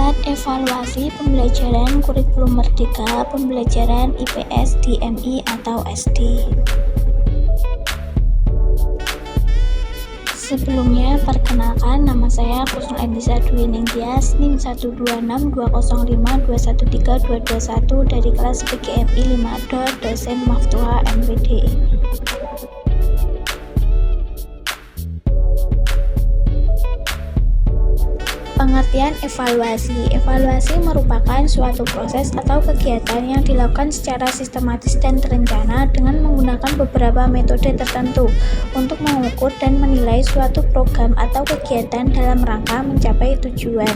Alat evaluasi pembelajaran kurikulum merdeka pembelajaran IPS di MI atau SD. Sebelumnya, perkenalkan, nama saya Kusnul Endisa Dwi Ningtyas, NIM 1262052132221 dari kelas PGMI 5 dosen Maftuha MPD. Pengertian evaluasi. Evaluasi merupakan suatu proses atau kegiatan yang dilakukan secara sistematis dan terencana dengan menggunakan beberapa metode tertentu untuk mengukur dan menilai suatu program atau kegiatan dalam rangka mencapai tujuan.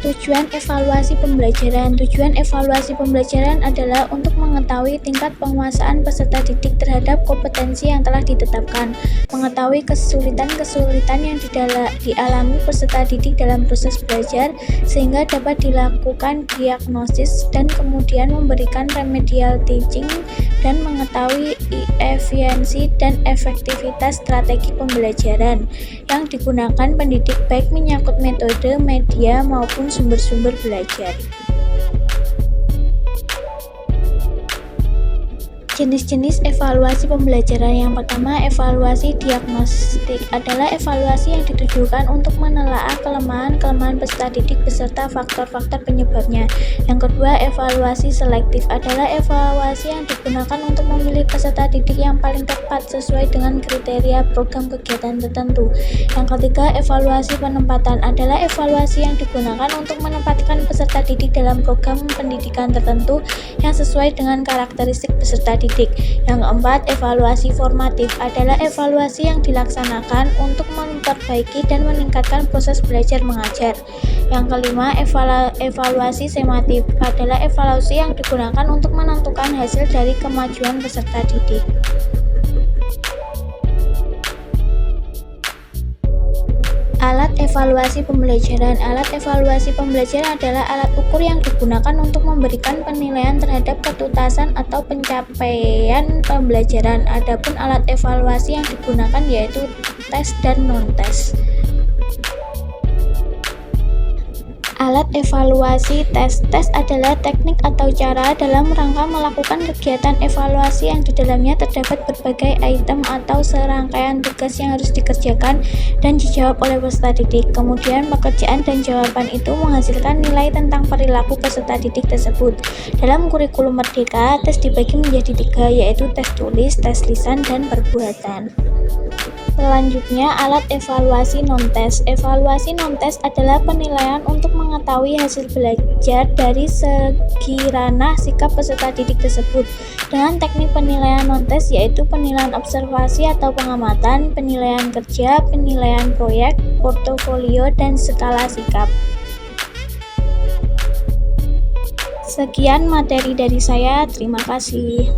Tujuan evaluasi pembelajaran. Tujuan evaluasi pembelajaran adalah untuk mengetahui tingkat penguasaan peserta didik terhadap kompetensi yang telah ditetapkan, mengetahui kesulitan-kesulitan yang dialami peserta didik dalam proses belajar, sehingga dapat dilakukan diagnosis dan kemudian memberikan remedial teaching, dan mengetahui efisiensi dan efektivitas strategi pembelajaran yang digunakan pendidik baik menyangkut metode, media, maupun sumber-sumber belajar. Jenis-jenis evaluasi pembelajaran. Yang pertama, evaluasi diagnostik adalah evaluasi yang ditujukan untuk menelaah kelemahan-kelemahan peserta didik beserta faktor-faktor penyebabnya. Yang kedua, evaluasi selektif adalah evaluasi yang digunakan untuk memilih peserta didik yang paling tepat sesuai dengan kriteria program kegiatan tertentu. Yang ketiga, evaluasi penempatan adalah evaluasi yang digunakan untuk menempatkan peserta didik dalam program pendidikan tertentu yang sesuai dengan karakteristik peserta didik. Yang keempat, evaluasi formatif adalah evaluasi yang dilaksanakan untuk memperbaiki dan meningkatkan proses belajar mengajar. Yang kelima, evaluasi sematif adalah evaluasi yang digunakan untuk menentukan hasil dari kemajuan peserta didik. Alat evaluasi pembelajaran. Alat evaluasi pembelajaran adalah alat ukur yang digunakan untuk memberikan penilaian terhadap ketuntasan atau pencapaian pembelajaran. Adapun alat evaluasi yang digunakan yaitu tes dan non-tes. Alat evaluasi tes. Tes adalah teknik atau cara dalam rangka melakukan kegiatan evaluasi yang di dalamnya terdapat berbagai item atau serangkaian tugas yang harus dikerjakan dan dijawab oleh peserta didik. Kemudian pekerjaan dan jawaban itu menghasilkan nilai tentang perilaku peserta didik tersebut. Dalam kurikulum merdeka, tes dibagi menjadi 3, yaitu tes tulis, tes lisan, dan perbuatan. Selanjutnya, alat evaluasi non-tes. Evaluasi non-tes adalah penilaian untuk mengetahui hasil belajar dari segi ranah sikap peserta didik tersebut dengan teknik penilaian non-tes, yaitu penilaian observasi atau pengamatan, penilaian kerja, penilaian proyek, portofolio, dan skala sikap. Sekian materi dari saya, terima kasih.